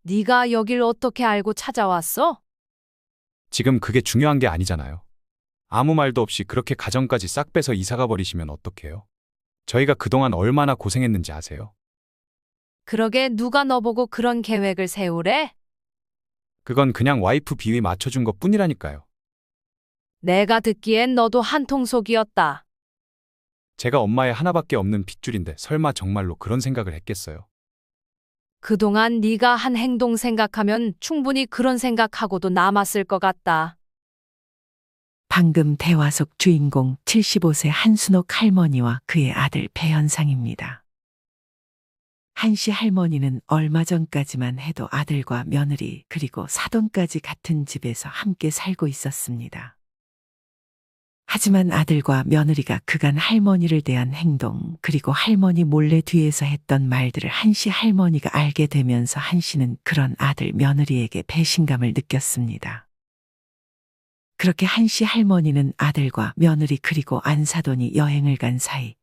네가 여길 어떻게 알고 찾아왔어? 지금 그게 중요한 게 아니잖아요. 아무 말도 없이 그렇게 가정까지 싹 빼서 이사가 버리시면 어떡해요? 저희가 그동안 얼마나 고생했는지 아세요? 그러게 누가 너보고 그런 계획을 세우래? 그건 그냥 와이프 비위 맞춰준 것 뿐이라니까요. 내가 듣기엔 너도 한통속이었다. 제가 엄마의 하나밖에 없는 핏줄인데 설마 정말로 그런 생각을 했겠어요? 그동안 네가 한 행동 생각하면 충분히 그런 생각하고도 남았을 것 같다. 방금 대화 속 주인공 75세 한순옥 할머니와 그의 아들 배현상입니다. 한씨 할머니는 얼마 전까지만 해도 아들과 며느리 그리고 사돈까지 같은 집에서 함께 살고 있었습니다. 하지만 아들과 며느리가 그간 할머니를 대한 행동 그리고 할머니 몰래 뒤에서 했던 말들을 한씨 할머니가 알게 되면서 한씨는 그런 아들 며느리에게 배신감을 느꼈습니다. 그렇게 한씨 할머니는 아들과 며느리 그리고 안사돈이 여행을 간 사이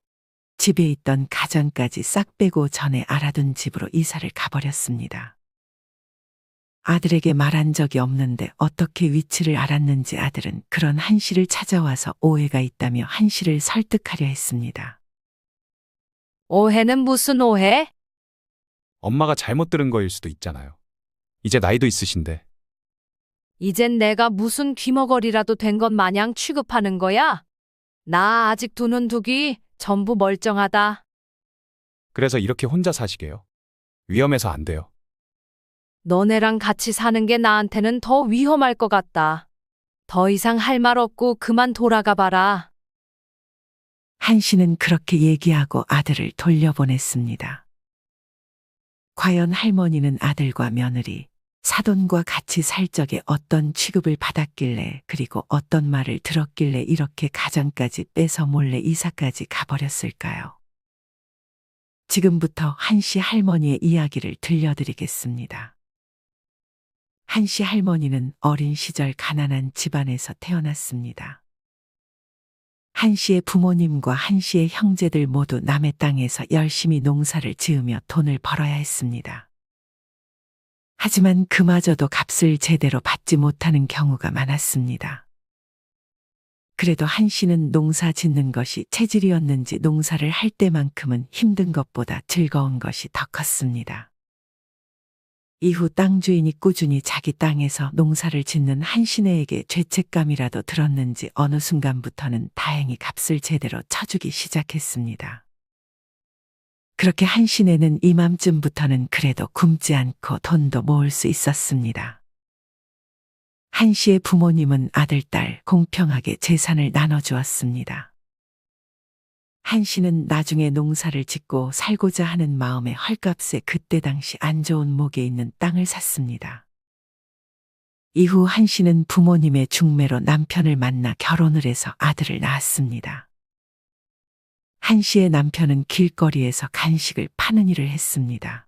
집에 있던 가전까지 싹 빼고 전에 알아둔 집으로 이사를 가버렸습니다. 아들에게 말한 적이 없는데 어떻게 위치를 알았는지 아들은 그런 한씨를 찾아와서 오해가 있다며 한씨를 설득하려 했습니다. 오해는 무슨 오해? 엄마가 잘못 들은 거일 수도 있잖아요. 이제 나이도 있으신데. 이젠 내가 무슨 귀머거리라도 된 것 마냥 취급하는 거야? 나 아직 두 눈 두 귀 전부 멀쩡하다. 그래서 이렇게 혼자 사시게요? 위험해서 안 돼요. 너네랑 같이 사는 게 나한테는 더 위험할 것 같다. 더 이상 할 말 없고 그만 돌아가 봐라. 한씨는 그렇게 얘기하고 아들을 돌려보냈습니다. 과연 할머니는 아들과 며느리, 사돈과 같이 살 적에 어떤 취급을 받았길래 그리고 어떤 말을 들었길래 이렇게 가정까지 빼서 몰래 이사까지 가버렸을까요? 지금부터 한씨 할머니의 이야기를 들려드리겠습니다. 한씨 할머니는 어린 시절 가난한 집안에서 태어났습니다. 한씨의 부모님과 한씨의 형제들 모두 남의 땅에서 열심히 농사를 지으며 돈을 벌어야 했습니다. 하지만 그마저도 값을 제대로 받지 못하는 경우가 많았습니다. 그래도 한씨는 농사 짓는 것이 체질이었는지 농사를 할 때만큼은 힘든 것보다 즐거운 것이 더 컸습니다. 이후 땅 주인이 꾸준히 자기 땅에서 농사를 짓는 한씨네에게 죄책감이라도 들었는지 어느 순간부터는 다행히 값을 제대로 쳐주기 시작했습니다. 그렇게 한씨네는 이맘쯤부터는 그래도 굶지 않고 돈도 모을 수 있었습니다. 한씨의 부모님은 아들, 딸 공평하게 재산을 나눠주었습니다. 한씨는 나중에 농사를 짓고 살고자 하는 마음에 헐값에 그때 당시 안 좋은 목에 있는 땅을 샀습니다. 이후 한씨는 부모님의 중매로 남편을 만나 결혼을 해서 아들을 낳았습니다. 한씨의 남편은 길거리에서 간식을 파는 일을 했습니다.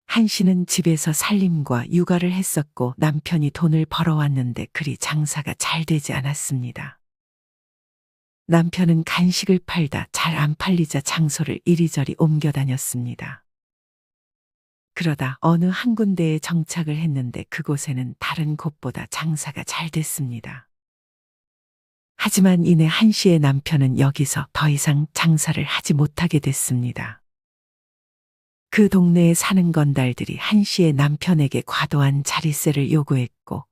한씨는 집에서 살림과 육아를 했었고 남편이 돈을 벌어왔는데 그리 장사가 잘 되지 않았습니다. 남편은 간식을 팔다 잘 안 팔리자 장소를 이리저리 옮겨 다녔습니다. 그러다 어느 한 군데에 정착을 했는데 그곳에는 다른 곳보다 장사가 잘 됐습니다. 하지만 이내 한씨의 남편은 여기서 더 이상 장사를 하지 못하게 됐습니다. 그 동네에 사는 건달들이 한씨의 남편에게 과도한 자릿세를 요구했고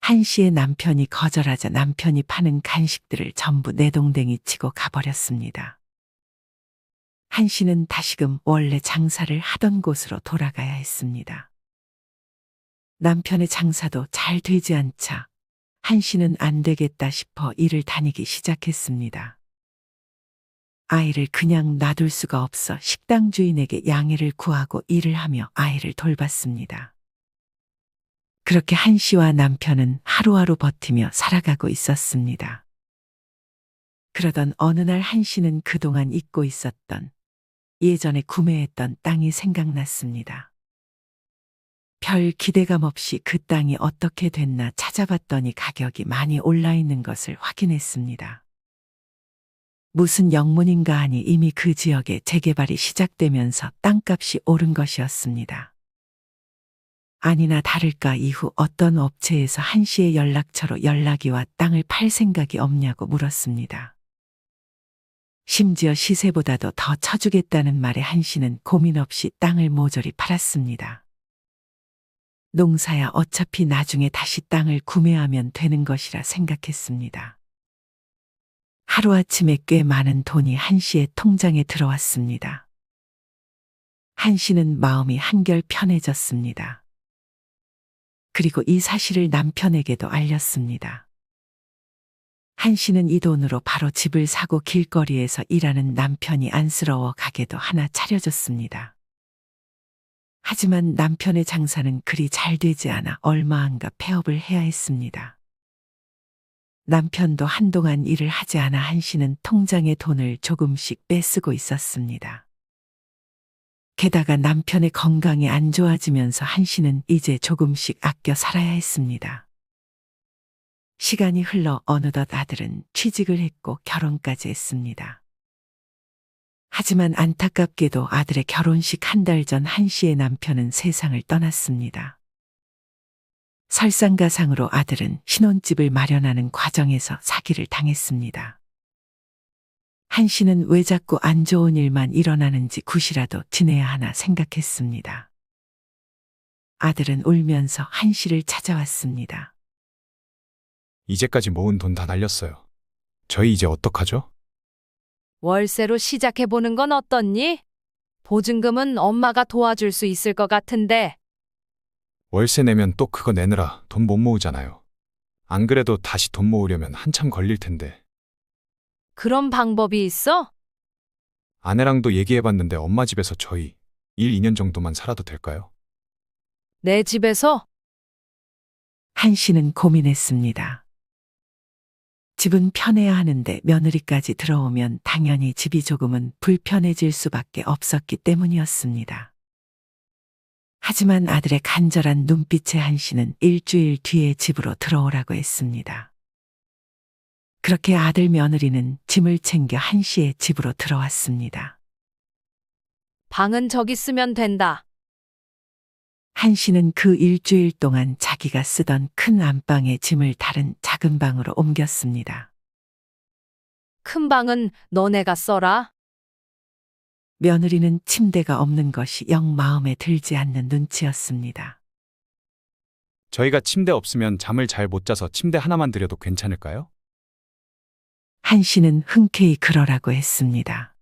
한씨의 남편이 거절하자 남편이 파는 간식들을 전부 내동댕이 치고 가버렸습니다. 한씨는 다시금 원래 장사를 하던 곳으로 돌아가야 했습니다. 남편의 장사도 잘 되지 않자 한씨는 안 되겠다 싶어 일을 다니기 시작했습니다. 아이를 그냥 놔둘 수가 없어 식당 주인에게 양해를 구하고 일을 하며 아이를 돌봤습니다. 그렇게 한씨와 남편은 하루하루 버티며 살아가고 있었습니다. 그러던 어느 날 한씨는 그동안 잊고 있었던 예전에 구매했던 땅이 생각났습니다. 별 기대감 없이 그 땅이 어떻게 됐나 찾아봤더니 가격이 많이 올라 있는 것을 확인했습니다. 무슨 영문인가 하니 이미 그 지역에 재개발이 시작되면서 땅값이 오른 것이었습니다. 아니나 다를까 이후 어떤 업체에서 한 씨의 연락처로 연락이 와 땅을 팔 생각이 없냐고 물었습니다. 심지어 시세보다도 더 쳐주겠다는 말에 한 씨는 고민 없이 땅을 모조리 팔았습니다. 농사야 어차피 나중에 다시 땅을 구매하면 되는 것이라 생각했습니다. 하루아침에 꽤 많은 돈이 한 씨의 통장에 들어왔습니다. 한 씨는 마음이 한결 편해졌습니다. 그리고 이 사실을 남편에게도 알렸습니다. 한 씨는 이 돈으로 바로 집을 사고 길거리에서 일하는 남편이 안쓰러워 가게도 하나 차려줬습니다. 하지만 남편의 장사는 그리 잘 되지 않아 얼마 안가 폐업을 해야 했습니다. 남편도 한동안 일을 하지 않아 한 씨는 통장에 돈을 조금씩 빼쓰고 있었습니다. 게다가 남편의 건강이 안 좋아지면서 한 씨는 이제 조금씩 아껴 살아야 했습니다. 시간이 흘러 어느덧 아들은 취직을 했고 결혼까지 했습니다. 하지만 안타깝게도 아들의 결혼식 한 달 전 한 씨의 남편은 세상을 떠났습니다. 설상가상으로 아들은 신혼집을 마련하는 과정에서 사기를 당했습니다. 한 씨는 왜 자꾸 안 좋은 일만 일어나는지 굿이라도 지내야 하나 생각했습니다. 아들은 울면서 한 씨를 찾아왔습니다. 이제까지 모은 돈 다 날렸어요. 저희 이제 어떡하죠? 월세로 시작해보는 건 어떻니? 보증금은 엄마가 도와줄 수 있을 것 같은데. 월세 내면 또 그거 내느라 돈 못 모으잖아요. 안 그래도 다시 돈 모으려면 한참 걸릴 텐데. 그런 방법이 있어? 아내랑도 얘기해봤는데 엄마 집에서 저희 1, 2년 정도만 살아도 될까요? 내 집에서? 한 씨는 고민했습니다. 집은 편해야 하는데 며느리까지 들어오면 당연히 집이 조금은 불편해질 수밖에 없었기 때문이었습니다. 하지만 아들의 간절한 눈빛에 한 씨는 일주일 뒤에 집으로 들어오라고 했습니다. 그렇게 아들 며느리는 짐을 챙겨 한 씨의 집으로 들어왔습니다. 방은 저기 쓰면 된다. 한 씨는 그 일주일 동안 자기가 쓰던 큰 안방에 짐을 다른 작은 방으로 옮겼습니다. 큰 방은 너네가 써라. 며느리는 침대가 없는 것이 영 마음에 들지 않는 눈치였습니다. 저희가 침대 없으면 잠을 잘 못 자서 침대 하나만 드려도 괜찮을까요? 한 씨는 흔쾌히 그러라고 했습니다.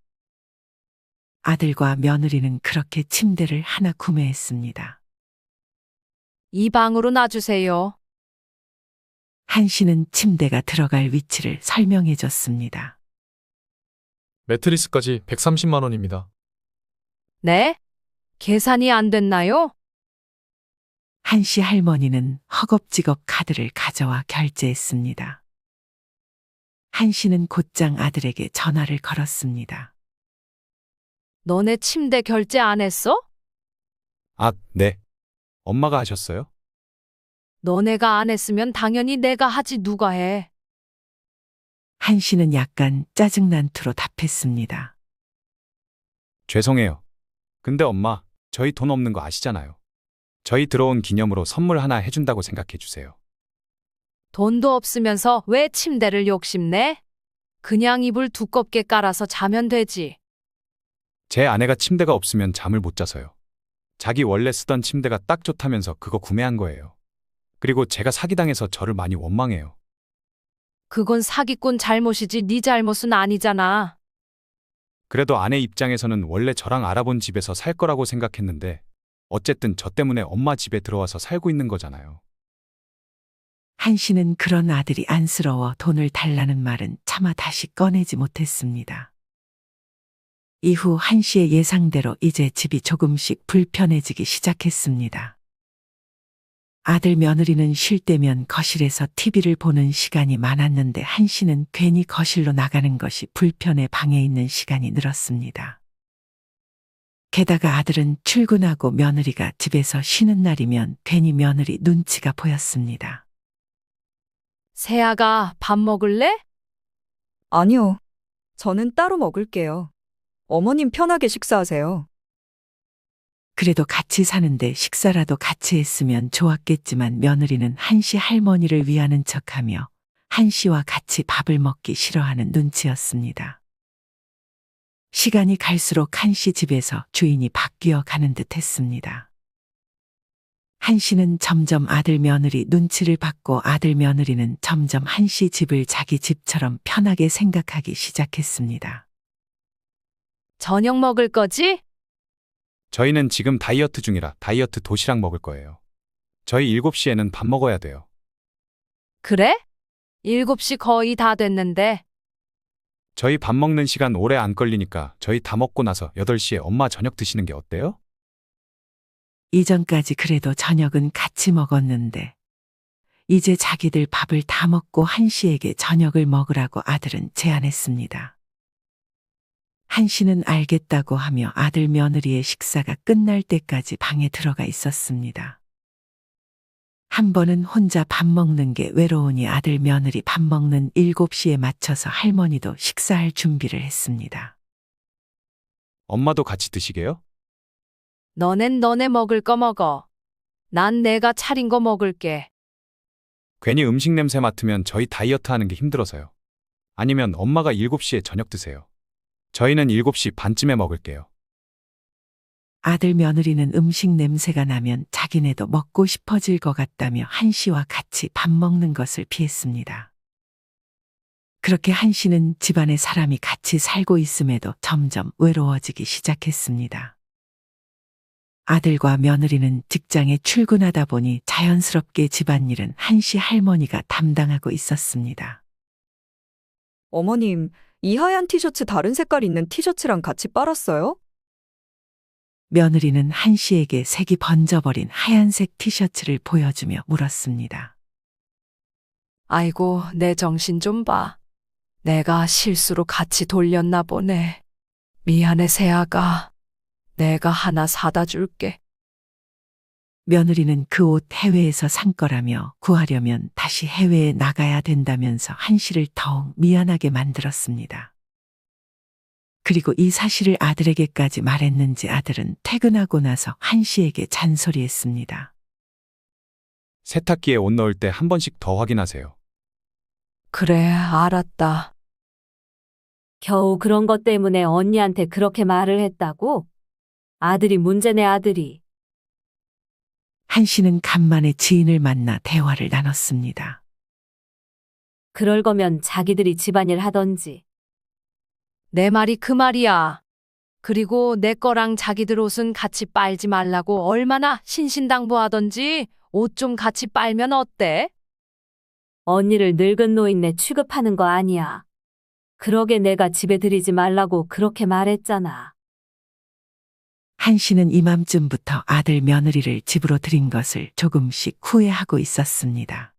아들과 며느리는 그렇게 침대를 하나 구매했습니다. 이 방으로 놔주세요. 한 씨는 침대가 들어갈 위치를 설명해 줬습니다. 매트리스까지 130만 원입니다. 네? 계산이 안 됐나요? 한 씨 할머니는 허겁지겁 카드를 가져와 결제했습니다. 한 씨는 곧장 아들에게 전화를 걸었습니다. 너네 침대 결제 안 했어? 아, 네. 엄마가 하셨어요? 너네가 안 했으면 당연히 내가 하지 누가 해. 한 씨는 약간 짜증난 투로 답했습니다. 죄송해요. 근데 엄마, 저희 돈 없는 거 아시잖아요. 저희 들어온 기념으로 선물 하나 해준다고 생각해 주세요. 돈도 없으면서 왜 침대를 욕심내? 그냥 이불 두껍게 깔아서 자면 되지. 제 아내가 침대가 없으면 잠을 못 자서요. 자기 원래 쓰던 침대가 딱 좋다면서 그거 구매한 거예요. 그리고 제가 사기당해서 저를 많이 원망해요. 그건 사기꾼 잘못이지 네 잘못은 아니잖아. 그래도 아내 입장에서는 원래 저랑 알아본 집에서 살 거라고 생각했는데 어쨌든 저 때문에 엄마 집에 들어와서 살고 있는 거잖아요. 한 씨는 그런 아들이 안쓰러워 돈을 달라는 말은 차마 다시 꺼내지 못했습니다. 이후 한 씨의 예상대로 이제 집이 조금씩 불편해지기 시작했습니다. 아들 며느리는 쉴 때면 거실에서 TV를 보는 시간이 많았는데 한 씨는 괜히 거실로 나가는 것이 불편해 방에 있는 시간이 늘었습니다. 게다가 아들은 출근하고 며느리가 집에서 쉬는 날이면 괜히 며느리 눈치가 보였습니다. 세아가 밥 먹을래? 아니요. 저는 따로 먹을게요. 어머님 편하게 식사하세요. 그래도 같이 사는데 식사라도 같이 했으면 좋았겠지만 며느리는 한씨 할머니를 위하는 척하며 한씨와 같이 밥을 먹기 싫어하는 눈치였습니다. 시간이 갈수록 한씨 집에서 주인이 바뀌어 가는 듯 했습니다. 한씨는 점점 아들 며느리 눈치를 받고 아들 며느리는 점점 한씨 집을 자기 집처럼 편하게 생각하기 시작했습니다. 저녁 먹을 거지? 저희는 지금 다이어트 중이라 다이어트 도시락 먹을 거예요. 저희 7시에는 밥 먹어야 돼요. 그래? 7시 거의 다 됐는데. 저희 밥 먹는 시간 오래 안 걸리니까 저희 다 먹고 나서 8시에 엄마 저녁 드시는 게 어때요? 이전까지 그래도 저녁은 같이 먹었는데 이제 자기들 밥을 다 먹고 한씨에게 저녁을 먹으라고 아들은 제안했습니다. 한씨는 알겠다고 하며 아들 며느리의 식사가 끝날 때까지 방에 들어가 있었습니다. 한 번은 혼자 밥 먹는 게 외로우니 아들 며느리 밥 먹는 7시에 맞춰서 할머니도 식사할 준비를 했습니다. 엄마도 같이 드시게요? 너넨 너네 먹을 거 먹어. 난 내가 차린 거 먹을게. 괜히 음식 냄새 맡으면 저희 다이어트 하는 게 힘들어서요. 아니면 엄마가 7시에 저녁 드세요. 저희는 7시 반쯤에 먹을게요. 아들 며느리는 음식 냄새가 나면 자기네도 먹고 싶어질 것 같다며 한씨와 같이 밥 먹는 것을 피했습니다. 그렇게 한씨는 집안에 사람이 같이 살고 있음에도 점점 외로워지기 시작했습니다. 아들과 며느리는 직장에 출근하다 보니 자연스럽게 집안일은 한씨 할머니가 담당하고 있었습니다. 어머님, 이 하얀 티셔츠 다른 색깔 있는 티셔츠랑 같이 빨았어요? 며느리는 한씨에게 색이 번져버린 하얀색 티셔츠를 보여주며 물었습니다. 아이고, 내 정신 좀 봐. 내가 실수로 같이 돌렸나 보네. 미안해, 세아가. 내가 하나 사다 줄게. 며느리는 그 옷 해외에서 산 거라며 구하려면 다시 해외에 나가야 된다면서 한씨를 더욱 미안하게 만들었습니다. 그리고 이 사실을 아들에게까지 말했는지 아들은 퇴근하고 나서 한씨에게 잔소리했습니다. 세탁기에 옷 넣을 때 한 번씩 더 확인하세요. 그래, 알았다. 겨우 그런 것 때문에 언니한테 그렇게 말을 했다고? 아들이 문제네, 아들이. 한씨는 간만에 지인을 만나 대화를 나눴습니다. 그럴 거면 자기들이 집안일 하던지. 내 말이 그 말이야. 그리고 내 거랑 자기들 옷은 같이 빨지 말라고 얼마나 신신당부하던지 옷 좀 같이 빨면 어때? 언니를 늙은 노인네 취급하는 거 아니야. 그러게 내가 집에 들이지 말라고 그렇게 말했잖아. 한씨는 이맘쯤부터 아들 며느리를 집으로 들인 것을 조금씩 후회하고 있었습니다.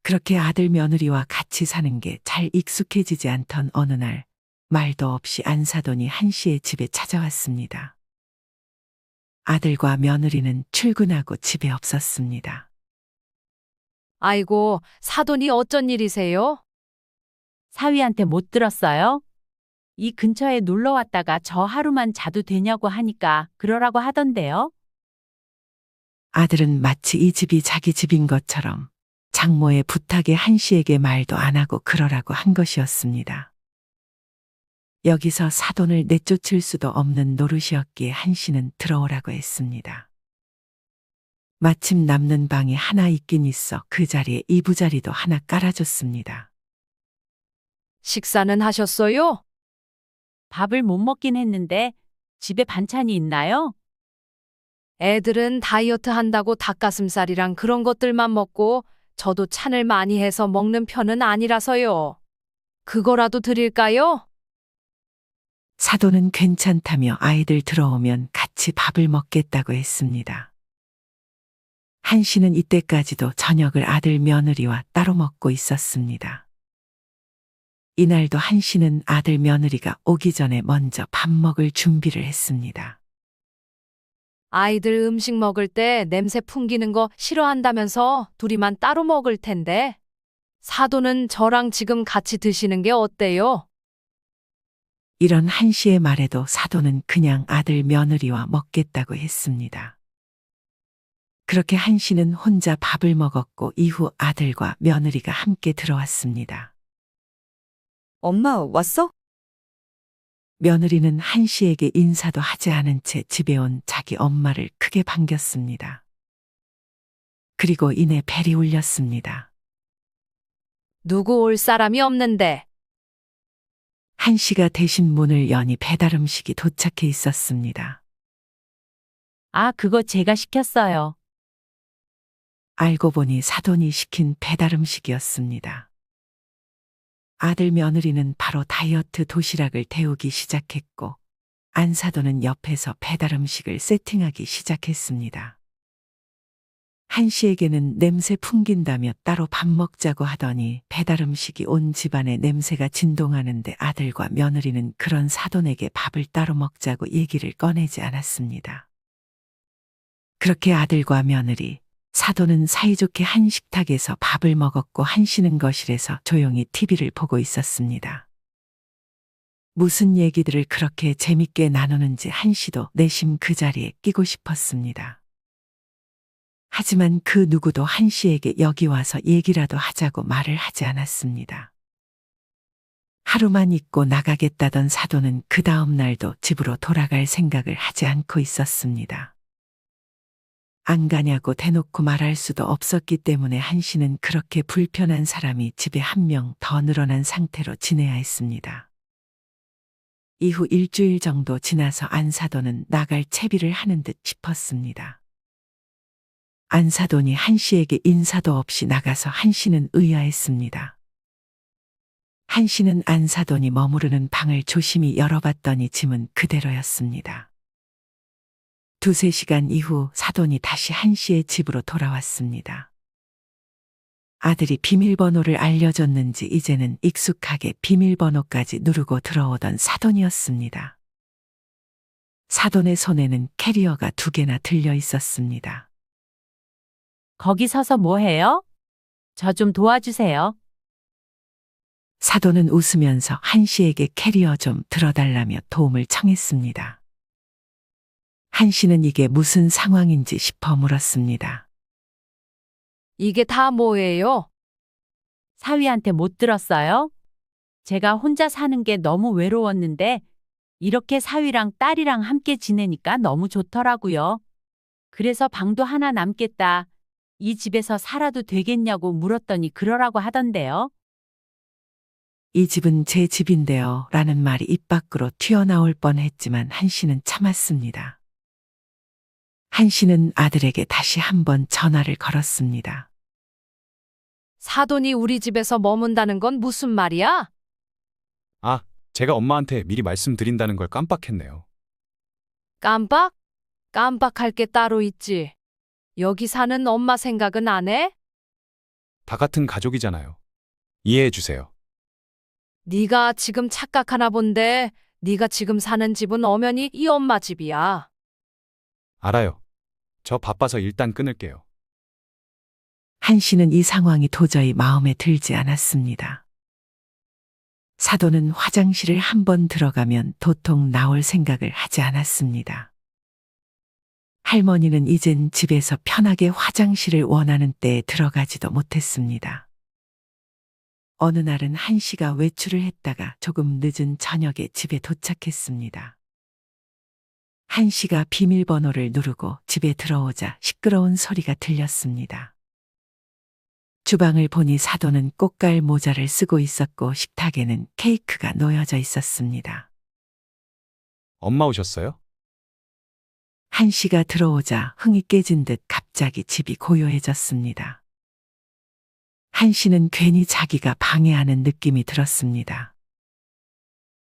그렇게 아들 며느리와 같이 사는 게 잘 익숙해지지 않던 어느 날 말도 없이 안사돈이 한씨의 집에 찾아왔습니다. 아들과 며느리는 출근하고 집에 없었습니다. 아이고, 사돈이 어쩐 일이세요? 사위한테 못 들었어요? 이 근처에 놀러 왔다가 저 하루만 자도 되냐고 하니까 그러라고 하던데요. 아들은 마치 이 집이 자기 집인 것처럼 장모의 부탁에 한씨에게 말도 안 하고 그러라고 한 것이었습니다. 여기서 사돈을 내쫓을 수도 없는 노릇이었기에 한씨는 들어오라고 했습니다. 마침 남는 방이 하나 있긴 있어 그 자리에 이부자리도 하나 깔아줬습니다. 식사는 하셨어요? 밥을 못 먹긴 했는데 집에 반찬이 있나요? 애들은 다이어트 한다고 닭가슴살이랑 그런 것들만 먹고 저도 찬을 많이 해서 먹는 편은 아니라서요. 그거라도 드릴까요? 사돈은 괜찮다며 아이들 들어오면 같이 밥을 먹겠다고 했습니다. 한씨는 이때까지도 저녁을 아들 며느리와 따로 먹고 있었습니다. 이날도 한씨는 아들 며느리가 오기 전에 먼저 밥 먹을 준비를 했습니다. 아이들 음식 먹을 때 냄새 풍기는 거 싫어한다면서 둘이만 따로 먹을 텐데. 사돈은 저랑 지금 같이 드시는 게 어때요? 이런 한 씨의 말에도 사돈은 그냥 아들 며느리와 먹겠다고 했습니다. 그렇게 한 씨는 혼자 밥을 먹었고 이후 아들과 며느리가 함께 들어왔습니다. 엄마, 왔어? 며느리는 한 씨에게 인사도 하지 않은 채 집에 온 자기 엄마를 크게 반겼습니다. 그리고 이내 벨이 울렸습니다. 누구 올 사람이 없는데. 한 씨가 대신 문을 여니 배달 음식이 도착해 있었습니다. 아, 그거 제가 시켰어요. 알고 보니 사돈이 시킨 배달 음식이었습니다. 아들 며느리는 바로 다이어트 도시락을 데우기 시작했고 안 사돈은 옆에서 배달 음식을 세팅하기 시작했습니다. 한 씨에게는 냄새 풍긴다며 따로 밥 먹자고 하더니 배달 음식이 온 집안의 냄새가 진동하는데 아들과 며느리는 그런 사돈에게 밥을 따로 먹자고 얘기를 꺼내지 않았습니다. 그렇게 아들과 며느리, 사돈은 사이좋게 한 식탁에서 밥을 먹었고 한 씨는 거실에서 조용히 TV를 보고 있었습니다. 무슨 얘기들을 그렇게 재밌게 나누는지 한 씨도 내심 그 자리에 끼고 싶었습니다. 하지만 그 누구도 한 씨에게 여기 와서 얘기라도 하자고 말을 하지 않았습니다. 하루만 있고 나가겠다던 사돈은 그 다음 날도 집으로 돌아갈 생각을 하지 않고 있었습니다. 안 가냐고 대놓고 말할 수도 없었기 때문에 한 씨는 그렇게 불편한 사람이 집에 한 명 더 늘어난 상태로 지내야 했습니다. 이후 일주일 정도 지나서 안 사돈은 나갈 채비를 하는 듯 싶었습니다. 안 사돈이 한 씨에게 인사도 없이 나가서 한 씨는 의아했습니다. 한 씨는 안 사돈이 머무르는 방을 조심히 열어봤더니 짐은 그대로였습니다. 두세 시간 이후 사돈이 다시 한 씨의 집으로 돌아왔습니다. 아들이 비밀번호를 알려줬는지 이제는 익숙하게 비밀번호까지 누르고 들어오던 사돈이었습니다. 사돈의 손에는 캐리어가 2개나 들려 있었습니다. 거기 서서 뭐 해요? 저 좀 도와주세요. 사돈은 웃으면서 한 씨에게 캐리어 좀 들어달라며 도움을 청했습니다. 한 씨는 이게 무슨 상황인지 싶어 물었습니다. 이게 다 뭐예요? 사위한테 못 들었어요? 제가 혼자 사는 게 너무 외로웠는데 이렇게 사위랑 딸이랑 함께 지내니까 너무 좋더라고요. 그래서 방도 하나 남겠다. 이 집에서 살아도 되겠냐고 물었더니 그러라고 하던데요. 이 집은 제 집인데요. 라는 말이 입 밖으로 튀어나올 뻔했지만 한 씨는 참았습니다. 한 씨는 아들에게 다시 한번 전화를 걸었습니다. 사돈이 우리 집에서 머문다는 건 무슨 말이야? 아, 제가 엄마한테 미리 말씀드린다는 걸 깜빡했네요. 깜빡? 깜빡할 게 따로 있지. 여기 사는 엄마 생각은 안 해? 다 같은 가족이잖아요. 이해해 주세요. 네가 지금 착각하나 본데 네가 지금 사는 집은 엄연히 이 엄마 집이야. 알아요. 저 바빠서 일단 끊을게요. 한 씨는 이 상황이 도저히 마음에 들지 않았습니다. 사돈은 화장실을 한번 들어가면 도통 나올 생각을 하지 않았습니다. 할머니는 이젠 집에서 편하게 화장실을 원하는 때에 들어가지도 못했습니다. 어느 날은 한 씨가 외출을 했다가 조금 늦은 저녁에 집에 도착했습니다. 한 씨가 비밀번호를 누르고 집에 들어오자 시끄러운 소리가 들렸습니다. 주방을 보니 사돈은 꽃갈 모자를 쓰고 있었고 식탁에는 케이크가 놓여져 있었습니다. 엄마 오셨어요? 한 씨가 들어오자 흥이 깨진 듯 갑자기 집이 고요해졌습니다. 한 씨는 괜히 자기가 방해하는 느낌이 들었습니다.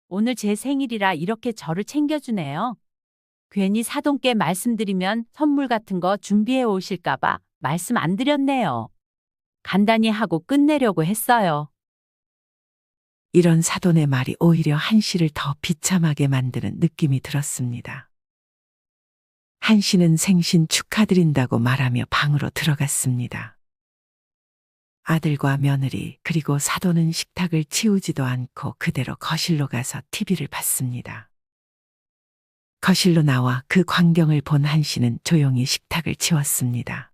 오늘 제 생일이라 이렇게 저를 챙겨주네요. 괜히 사돈께 말씀드리면 선물 같은 거 준비해 오실까봐 말씀 안 드렸네요. 간단히 하고 끝내려고 했어요. 이런 사돈의 말이 오히려 한 씨를 더 비참하게 만드는 느낌이 들었습니다. 한 씨는 생신 축하드린다고 말하며 방으로 들어갔습니다. 아들과 며느리 그리고 사돈은 식탁을 치우지도 않고 그대로 거실로 가서 TV를 봤습니다. 거실로 나와 그 광경을 본 한씨는 조용히 식탁을 치웠습니다.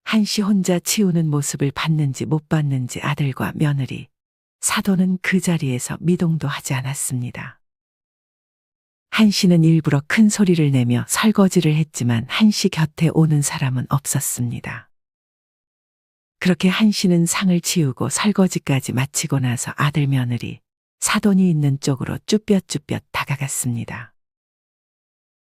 한씨 혼자 치우는 모습을 봤는지 못 봤는지 아들과 며느리, 사돈은 그 자리에서 미동도 하지 않았습니다. 한씨는 일부러 큰 소리를 내며 설거지를 했지만 한씨 곁에 오는 사람은 없었습니다. 그렇게 한씨는 상을 치우고 설거지까지 마치고 나서 아들 며느리, 사돈이 있는 쪽으로 쭈뼛쭈뼛 다가갔습니다.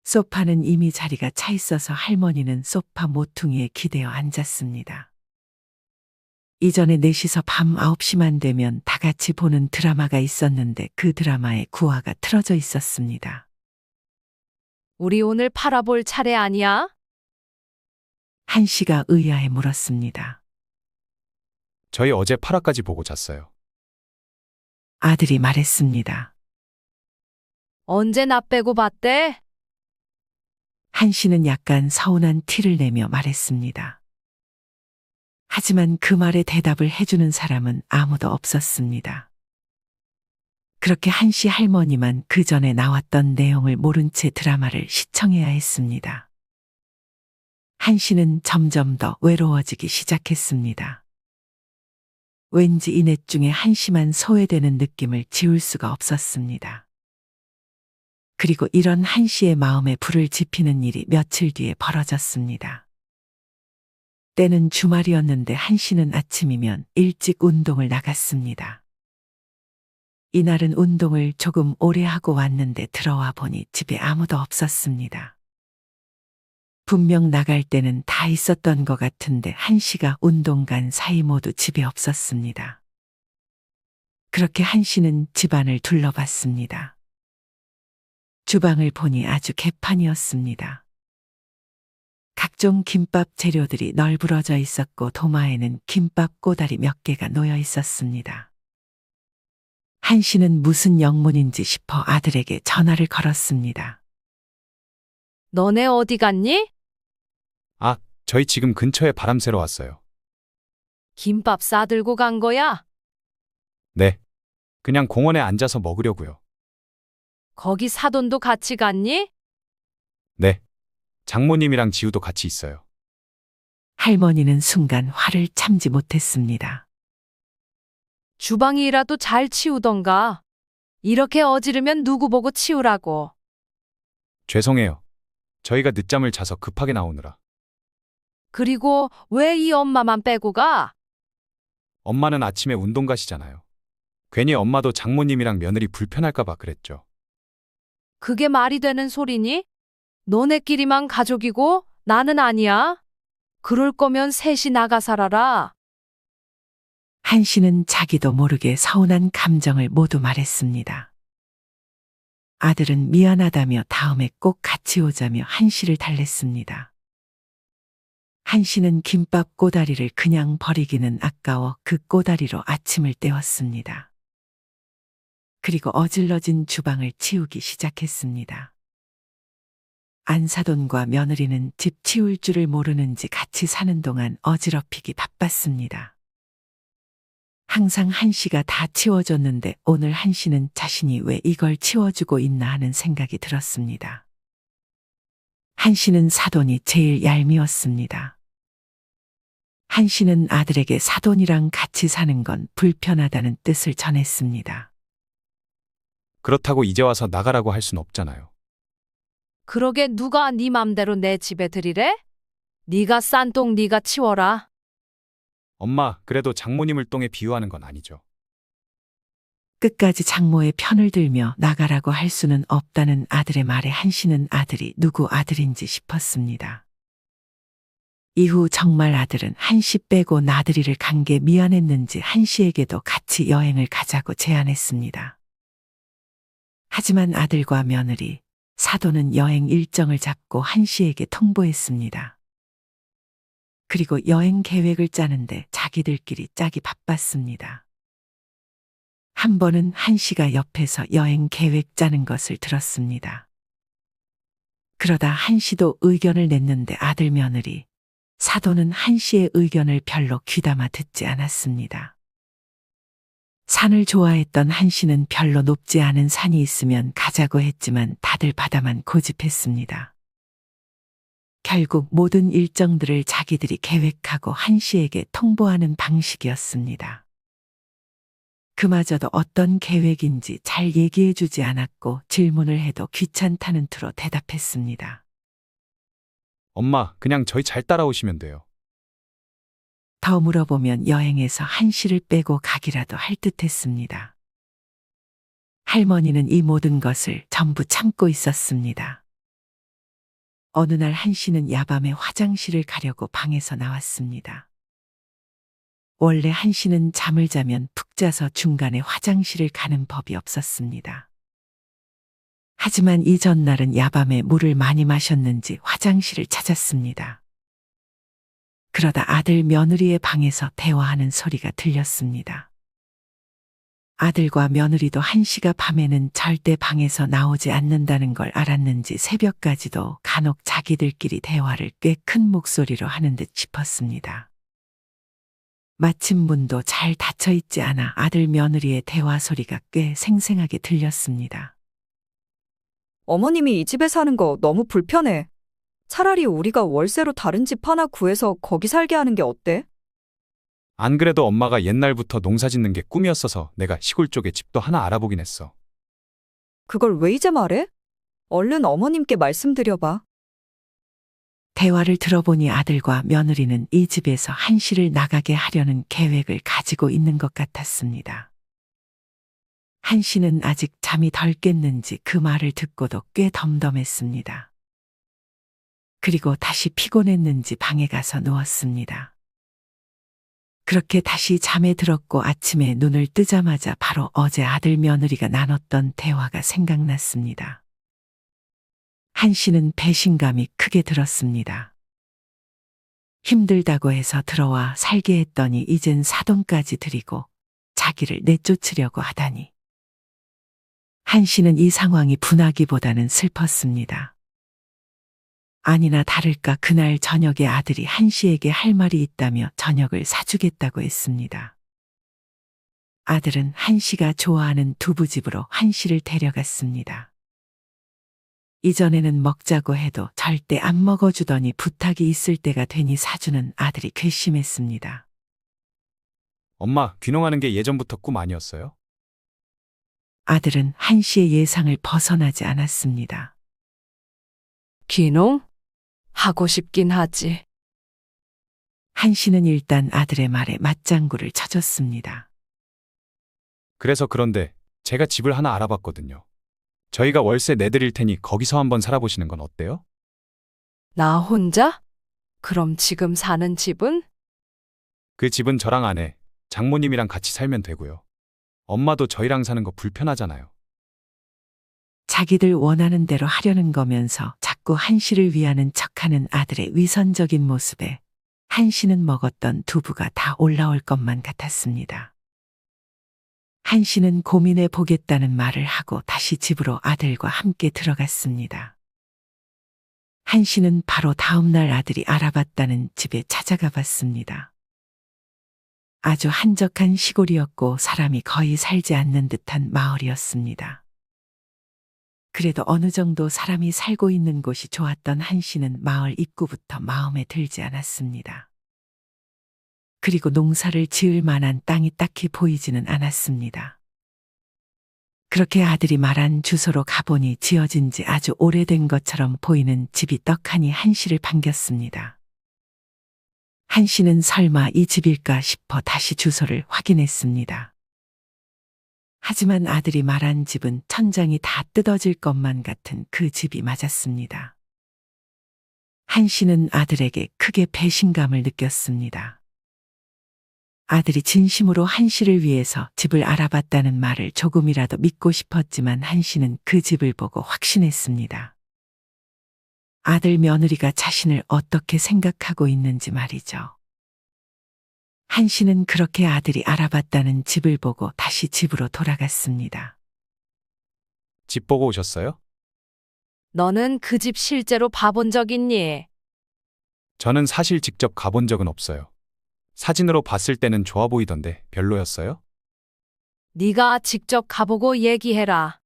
소파는 이미 자리가 차 있어서 할머니는 소파 모퉁이에 기대어 앉았습니다. 이전에 넷이서 밤 9시만 되면 다 같이 보는 드라마가 있었는데 그 드라마에 구화가 틀어져 있었습니다. 우리 오늘 팔아볼 차례 아니야? 한씨가 의아해 물었습니다. 저희 어제 파라까지 보고 잤어요. 아들이 말했습니다. 언제 나 빼고 봤대? 한씨는 약간 서운한 티를 내며 말했습니다. 하지만 그 말에 대답을 해주는 사람은 아무도 없었습니다. 그렇게 한씨 할머니만 그 전에 나왔던 내용을 모른 채 드라마를 시청해야 했습니다. 한씨는 점점 더 외로워지기 시작했습니다. 왠지 이 넷 중에 한씨만 소외되는 느낌을 지울 수가 없었습니다. 그리고 이런 한씨의 마음에 불을 지피는 일이 며칠 뒤에 벌어졌습니다. 때는 주말이었는데 한씨는 아침이면 일찍 운동을 나갔습니다. 이날은 운동을 조금 오래 하고 왔는데 들어와 보니 집에 아무도 없었습니다. 분명 나갈 때는 다 있었던 것 같은데 한씨가 운동 간 사이 모두 집에 없었습니다. 그렇게 한씨는 집안을 둘러봤습니다. 주방을 보니 아주 개판이었습니다. 각종 김밥 재료들이 널브러져 있었고 도마에는 김밥 꼬다리 몇 개가 놓여 있었습니다. 한씨는 무슨 영문인지 싶어 아들에게 전화를 걸었습니다. 너네 어디 갔니? 아, 저희 지금 근처에 바람 쐬러 왔어요. 김밥 싸들고 간 거야? 네. 그냥 공원에 앉아서 먹으려고요. 거기 사돈도 같이 갔니? 네. 장모님이랑 지우도 같이 있어요. 할머니는 순간 화를 참지 못했습니다. 주방이라도 잘 치우던가. 이렇게 어지르면 누구 보고 치우라고. 죄송해요. 저희가 늦잠을 자서 급하게 나오느라. 그리고 왜 이 엄마만 빼고 가? 엄마는 아침에 운동 가시잖아요. 괜히 엄마도 장모님이랑 며느리 불편할까봐 그랬죠. 그게 말이 되는 소리니? 너네끼리만 가족이고 나는 아니야? 그럴 거면 셋이 나가 살아라. 한씨는 자기도 모르게 서운한 감정을 모두 말했습니다. 아들은 미안하다며 다음에 꼭 같이 오자며 한씨를 달랬습니다. 한씨는 김밥 꼬다리를 그냥 버리기는 아까워 그 꼬다리로 아침을 때웠습니다. 그리고 어질러진 주방을 치우기 시작했습니다. 안사돈과 며느리는 집 치울 줄을 모르는지 같이 사는 동안 어지럽히기 바빴습니다. 항상 한씨가 다 치워줬는데 오늘 한씨는 자신이 왜 이걸 치워주고 있나 하는 생각이 들었습니다. 한씨는 사돈이 제일 얄미웠습니다. 한씨는 아들에게 사돈이랑 같이 사는 건 불편하다는 뜻을 전했습니다. 그렇다고 이제 와서 나가라고 할 순 없잖아요. 그러게 누가 네 맘대로 내 집에 들이래? 네가 싼 똥 네가 치워라. 엄마, 그래도 장모님을 똥에 비유하는 건 아니죠. 끝까지 장모의 편을 들며 나가라고 할 수는 없다는 아들의 말에 한씨는 아들이 누구 아들인지 싶었습니다. 이후 정말 아들은 한씨 빼고 나들이를 간 게 미안했는지 한씨에게도 같이 여행을 가자고 제안했습니다. 하지만 아들과 며느리, 사돈은 여행 일정을 잡고 한씨에게 통보했습니다. 그리고 여행 계획을 짜는데 자기들끼리 짜기 바빴습니다. 한 번은 한씨가 옆에서 여행 계획 짜는 것을 들었습니다. 그러다 한씨도 의견을 냈는데 아들 며느리, 사돈은 한 씨의 의견을 별로 귀담아 듣지 않았습니다. 산을 좋아했던 한 씨는 별로 높지 않은 산이 있으면 가자고 했지만 다들 바다만 고집했습니다. 결국 모든 일정들을 자기들이 계획하고 한 씨에게 통보하는 방식이었습니다. 그마저도 어떤 계획인지 잘 얘기해 주지 않았고 질문을 해도 귀찮다는 투로 대답했습니다. 엄마, 그냥 저희 잘 따라오시면 돼요. 더 물어보면 여행에서 한 씨를 빼고 가기라도 할 듯했습니다. 할머니는 이 모든 것을 전부 참고 있었습니다. 어느 날 한 씨는 야밤에 화장실을 가려고 방에서 나왔습니다. 원래 한 씨는 잠을 자면 푹 자서 중간에 화장실을 가는 법이 없었습니다. 하지만 이 전날은 야밤에 물을 많이 마셨는지 화장실을 찾았습니다. 그러다 아들 며느리의 방에서 대화하는 소리가 들렸습니다. 아들과 며느리도 한 씨가 밤에는 절대 방에서 나오지 않는다는 걸 알았는지 새벽까지도 간혹 자기들끼리 대화를 꽤 큰 목소리로 하는 듯 싶었습니다. 마침 문도 잘 닫혀 있지 않아 아들 며느리의 대화 소리가 꽤 생생하게 들렸습니다. 어머님이 이 집에 사는 거 너무 불편해. 차라리 우리가 월세로 다른 집 하나 구해서 거기 살게 하는 게 어때? 안 그래도 엄마가 옛날부터 농사 짓는 게 꿈이었어서 내가 시골 쪽에 집도 하나 알아보긴 했어. 그걸 왜 이제 말해? 얼른 어머님께 말씀드려봐. 대화를 들어보니 아들과 며느리는 이 집에서 한 씨를 나가게 하려는 계획을 가지고 있는 것 같았습니다. 한 씨는 아직 잠이 덜 깼는지 그 말을 듣고도 꽤 덤덤했습니다. 그리고 다시 피곤했는지 방에 가서 누웠습니다. 그렇게 다시 잠에 들었고 아침에 눈을 뜨자마자 바로 어제 아들 며느리가 나눴던 대화가 생각났습니다. 한 씨는 배신감이 크게 들었습니다. 힘들다고 해서 들어와 살게 했더니 이젠 사돈까지 들이고 자기를 내쫓으려고 하다니. 한 씨는 이 상황이 분하기보다는 슬펐습니다. 아니나 다를까 그날 저녁에 아들이 한 씨에게 할 말이 있다며 저녁을 사주겠다고 했습니다. 아들은 한 씨가 좋아하는 두부집으로 한 씨를 데려갔습니다. 이전에는 먹자고 해도 절대 안 먹어주더니 부탁이 있을 때가 되니 사주는 아들이 괘씸했습니다. 엄마, 귀농하는 게 예전부터 꿈 아니었어요? 아들은 한 씨의 예상을 벗어나지 않았습니다. 귀농? 하고 싶긴 하지. 한 씨는 일단 아들의 말에 맞장구를 쳐줬습니다. 그래서 그런데 제가 집을 하나 알아봤거든요. 저희가 월세 내드릴 테니 거기서 한번 살아보시는 건 어때요? 나 혼자? 그럼 지금 사는 집은? 그 집은 저랑 아내, 장모님이랑 같이 살면 되고요. 엄마도 저희랑 사는 거 불편하잖아요. 자기들 원하는 대로 하려는 거면서 자꾸 한 씨를 위하는 척하는 아들의 위선적인 모습에 한 씨는 먹었던 두부가 다 올라올 것만 같았습니다. 한 씨는 고민해 보겠다는 말을 하고 다시 집으로 아들과 함께 들어갔습니다. 한 씨는 바로 다음 날 아들이 알아봤다는 집에 찾아가 봤습니다. 아주 한적한 시골이었고 사람이 거의 살지 않는 듯한 마을이었습니다. 그래도 어느 정도 사람이 살고 있는 곳이 좋았던 한 씨는 마을 입구부터 마음에 들지 않았습니다. 그리고 농사를 지을 만한 땅이 딱히 보이지는 않았습니다. 그렇게 아들이 말한 주소로 가보니 지어진 지 아주 오래된 것처럼 보이는 집이 떡하니 한 씨를 반겼습니다. 한 씨는 설마 이 집일까 싶어 다시 주소를 확인했습니다. 하지만 아들이 말한 집은 천장이 다 뜯어질 것만 같은 그 집이 맞았습니다. 한 씨는 아들에게 크게 배신감을 느꼈습니다. 아들이 진심으로 한 씨를 위해서 집을 알아봤다는 말을 조금이라도 믿고 싶었지만 한 씨는 그 집을 보고 확신했습니다. 아들 며느리가 자신을 어떻게 생각하고 있는지 말이죠. 한 씨는 그렇게 아들이 알아봤다는 집을 보고 다시 집으로 돌아갔습니다. 집 보고 오셨어요? 너는 그 집 실제로 봐본 적 있니? 저는 사실 직접 가본 적은 없어요. 사진으로 봤을 때는 좋아 보이던데 별로였어요? 네가 직접 가보고 얘기해라.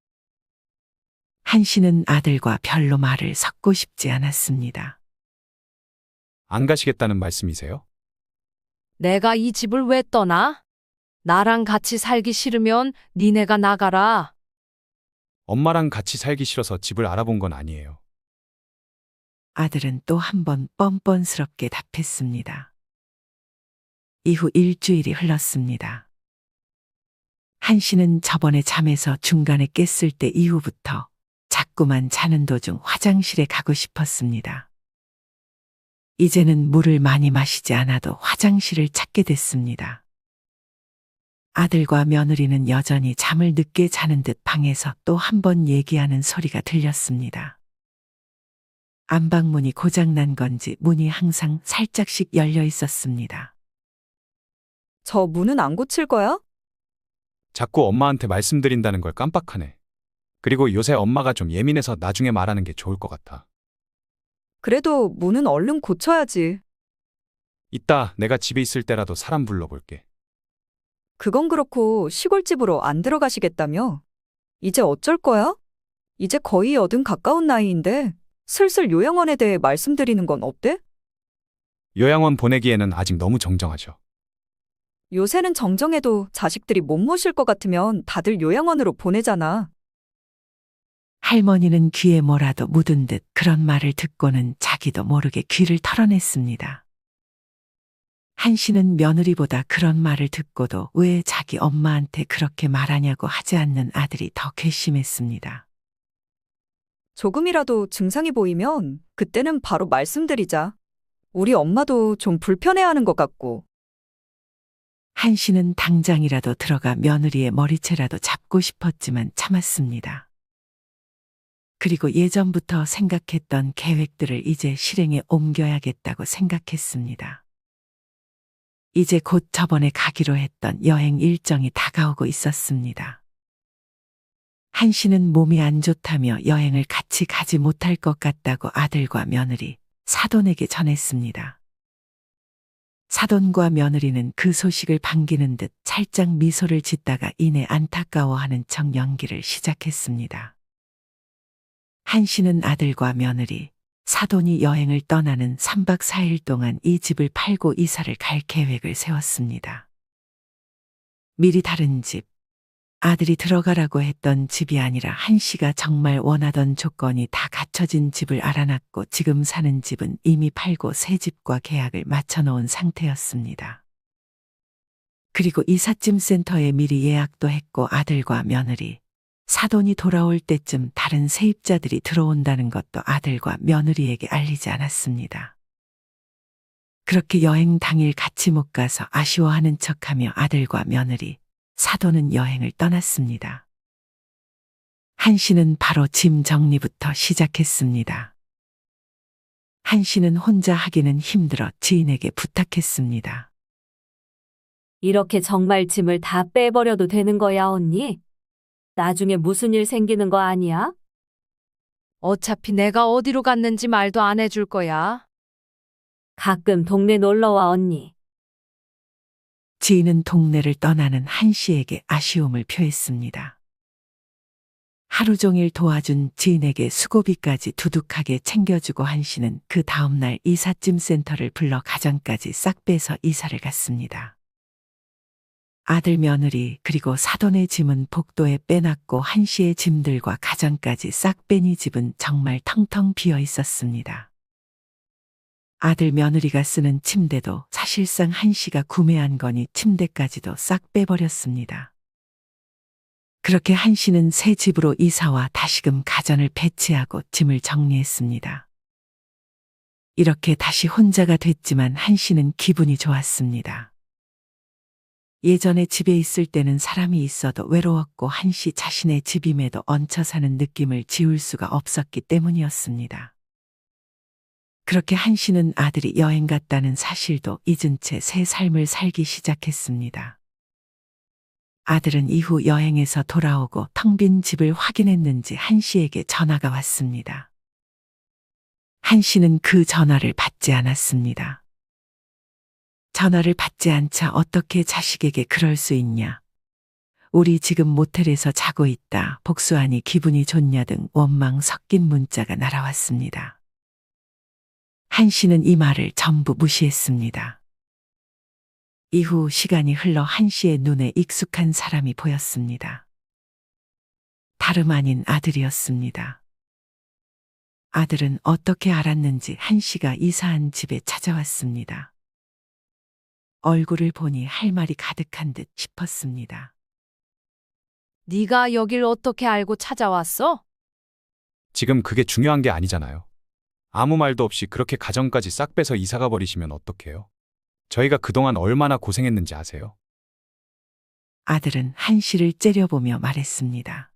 한 씨는 아들과 별로 말을 섞고 싶지 않았습니다. 안 가시겠다는 말씀이세요? 내가 이 집을 왜 떠나? 나랑 같이 살기 싫으면 니네가 나가라. 엄마랑 같이 살기 싫어서 집을 알아본 건 아니에요. 아들은 또 한 번 뻔뻔스럽게 답했습니다. 이후 일주일이 흘렀습니다. 한 씨는 저번에 잠에서 중간에 깼을 때 이후부터 자꾸만 자는 도중 화장실에 가고 싶었습니다. 이제는 물을 많이 마시지 않아도 화장실을 찾게 됐습니다. 아들과 며느리는 여전히 잠을 늦게 자는 듯 방에서 또 한 번 얘기하는 소리가 들렸습니다. 안방문이 고장난 건지 문이 항상 살짝씩 열려 있었습니다. 저 문은 안 고칠 거야? 자꾸 엄마한테 말씀드린다는 걸 깜빡하네. 그리고 요새 엄마가 좀 예민해서 나중에 말하는 게 좋을 것 같아. 그래도 문은 얼른 고쳐야지. 이따 내가 집에 있을 때라도 사람 불러볼게. 그건 그렇고 시골집으로 안 들어가시겠다며? 이제 어쩔 거야? 이제 거의 80 가까운 나이인데 슬슬 요양원에 대해 말씀드리는 건 어때? 요양원 보내기에는 아직 너무 정정하죠. 요새는 정정해도 자식들이 못 모실 것 같으면 다들 요양원으로 보내잖아. 할머니는 귀에 뭐라도 묻은 듯 그런 말을 듣고는 자기도 모르게 귀를 털어냈습니다. 한 씨는 며느리보다 그런 말을 듣고도 왜 자기 엄마한테 그렇게 말하냐고 하지 않는 아들이 더 괘씸했습니다. 조금이라도 증상이 보이면 그때는 바로 말씀드리자. 우리 엄마도 좀 불편해하는 것 같고. 한 씨는 당장이라도 들어가 며느리의 머리채라도 잡고 싶었지만 참았습니다. 그리고 예전부터 생각했던 계획들을 이제 실행에 옮겨야겠다고 생각했습니다. 이제 곧 저번에 가기로 했던 여행 일정이 다가오고 있었습니다. 한 씨는 몸이 안 좋다며 여행을 같이 가지 못할 것 같다고 아들과 며느리, 사돈에게 전했습니다. 사돈과 며느리는 그 소식을 반기는 듯 살짝 미소를 짓다가 이내 안타까워하는 척 연기를 시작했습니다. 한 씨는 아들과 며느리, 사돈이 여행을 떠나는 3박 4일 동안 이 집을 팔고 이사를 갈 계획을 세웠습니다. 미리 다른 집, 아들이 들어가라고 했던 집이 아니라 한 씨가 정말 원하던 조건이 다 갖춰진 집을 알아놨고 지금 사는 집은 이미 팔고 새 집과 계약을 맞춰놓은 상태였습니다. 그리고 이삿짐 센터에 미리 예약도 했고 아들과 며느리, 사돈이 돌아올 때쯤 다른 세입자들이 들어온다는 것도 아들과 며느리에게 알리지 않았습니다. 그렇게 여행 당일 같이 못 가서 아쉬워하는 척하며 아들과 며느리, 사돈은 여행을 떠났습니다. 한 씨는 바로 짐 정리부터 시작했습니다. 한 씨는 혼자 하기는 힘들어 지인에게 부탁했습니다. 이렇게 정말 짐을 다 빼버려도 되는 거야, 언니? 나중에 무슨 일 생기는 거 아니야? 어차피 내가 어디로 갔는지 말도 안 해줄 거야. 가끔 동네 놀러와, 언니. 지인은 동네를 떠나는 한 씨에게 아쉬움을 표했습니다. 하루 종일 도와준 지인에게 수고비까지 두둑하게 챙겨주고 한 씨는 그 다음날 이삿짐 센터를 불러 가정까지 싹 빼서 이사를 갔습니다. 아들 며느리 그리고 사돈의 짐은 복도에 빼놨고 한 씨의 짐들과 가정까지 싹 빼니 집은 정말 텅텅 비어 있었습니다. 아들 며느리가 쓰는 침대도 사실상 한 씨가 구매한 거니 침대까지도 싹 빼버렸습니다. 그렇게 한 씨는 새 집으로 이사와 다시금 가전을 배치하고 짐을 정리했습니다. 이렇게 다시 혼자가 됐지만 한 씨는 기분이 좋았습니다. 예전에 집에 있을 때는 사람이 있어도 외로웠고 한 씨 자신의 집임에도 얹혀 사는 느낌을 지울 수가 없었기 때문이었습니다. 그렇게 한 씨는 아들이 여행 갔다는 사실도 잊은 채 새 삶을 살기 시작했습니다. 아들은 이후 여행에서 돌아오고 텅 빈 집을 확인했는지 한 씨에게 전화가 왔습니다. 한 씨는 그 전화를 받지 않았습니다. 전화를 받지 않자 어떻게 자식에게 그럴 수 있냐. 우리 지금 모텔에서 자고 있다. 복수하니 기분이 좋냐 등 원망 섞인 문자가 날아왔습니다. 한 씨는 이 말을 전부 무시했습니다. 이후 시간이 흘러 한 씨의 눈에 익숙한 사람이 보였습니다. 다름 아닌 아들이었습니다. 아들은 어떻게 알았는지 한 씨가 이사한 집에 찾아왔습니다. 얼굴을 보니 할 말이 가득한 듯 싶었습니다. 네가 여길 어떻게 알고 찾아왔어? 지금 그게 중요한 게 아니잖아요. 아무 말도 없이 그렇게 가정까지 싹 빼서 이사가 버리시면 어떡해요? 저희가 그동안 얼마나 고생했는지 아세요? 아들은 한 씨를 째려보며 말했습니다.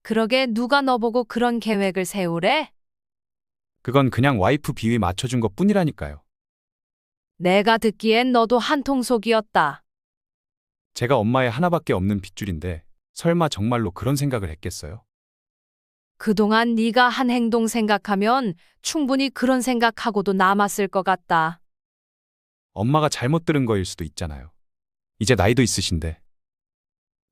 그러게 누가 너보고 그런 계획을 세우래? 그건 그냥 와이프 비위 맞춰준 것 뿐이라니까요. 내가 듣기엔 너도 한통속이었다. 제가 엄마의 하나밖에 없는 핏줄인데 설마 정말로 그런 생각을 했겠어요? 그동안 네가 한 행동 생각하면 충분히 그런 생각하고도 남았을 것 같다. 엄마가 잘못 들은 거일 수도 있잖아요. 이제 나이도 있으신데.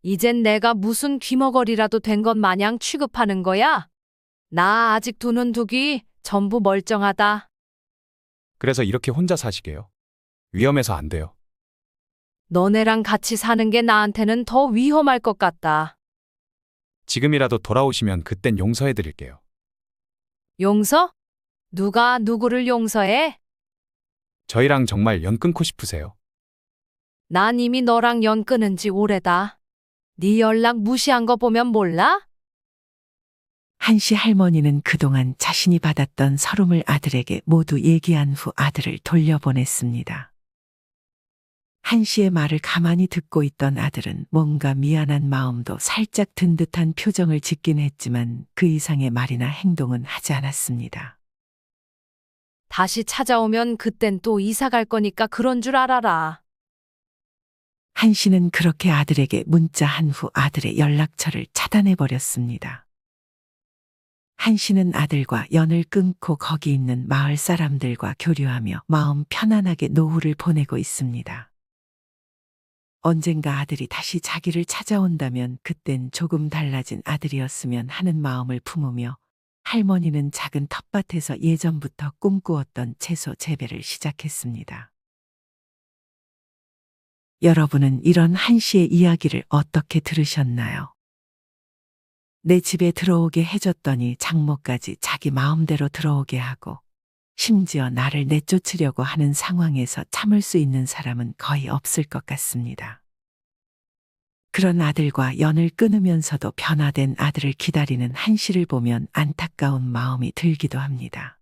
이젠 내가 무슨 귀머거리라도 된 것 마냥 취급하는 거야? 나 아직 두 눈 두 귀 전부 멀쩡하다. 그래서 이렇게 혼자 사시게요? 위험해서 안 돼요. 너네랑 같이 사는 게 나한테는 더 위험할 것 같다. 지금이라도 돌아오시면 그땐 용서해 드릴게요. 용서? 누가 누구를 용서해? 저희랑 정말 연 끊고 싶으세요? 난 이미 너랑 연 끊은 지 오래다. 네 연락 무시한 거 보면 몰라? 한 씨 할머니는 그동안 자신이 받았던 서름을 아들에게 모두 얘기한 후 아들을 돌려보냈습니다. 한 씨의 말을 가만히 듣고 있던 아들은 뭔가 미안한 마음도 살짝 든 듯한 표정을 짓긴 했지만 그 이상의 말이나 행동은 하지 않았습니다. 다시 찾아오면 그땐 또 이사 갈 거니까 그런 줄 알아라. 한 씨는 그렇게 아들에게 문자한 후 아들의 연락처를 차단해 버렸습니다. 한 씨는 아들과 연을 끊고 거기 있는 마을 사람들과 교류하며 마음 편안하게 노후를 보내고 있습니다. 언젠가 아들이 다시 자기를 찾아온다면 그땐 조금 달라진 아들이었으면 하는 마음을 품으며 할머니는 작은 텃밭에서 예전부터 꿈꾸었던 채소 재배를 시작했습니다. 여러분은 이런 한 씨의 이야기를 어떻게 들으셨나요? 내 집에 들어오게 해줬더니 장모까지 자기 마음대로 들어오게 하고 심지어 나를 내쫓으려고 하는 상황에서 참을 수 있는 사람은 거의 없을 것 같습니다. 그런 아들과 연을 끊으면서도 변화된 아들을 기다리는 한 씨를 보면 안타까운 마음이 들기도 합니다.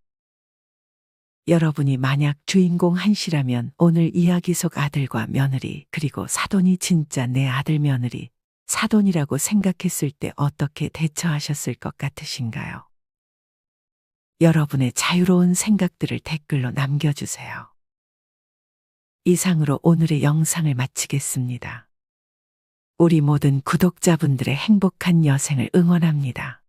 여러분이 만약 주인공 한 씨라면 오늘 이야기 속 아들과 며느리 그리고 사돈이 진짜 내 아들 며느리 사돈이라고 생각했을 때 어떻게 대처하셨을 것 같으신가요? 여러분의 자유로운 생각들을 댓글로 남겨주세요. 이상으로 오늘의 영상을 마치겠습니다. 우리 모든 구독자분들의 행복한 여생을 응원합니다.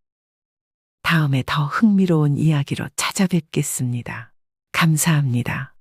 다음에 더 흥미로운 이야기로 찾아뵙겠습니다. 감사합니다.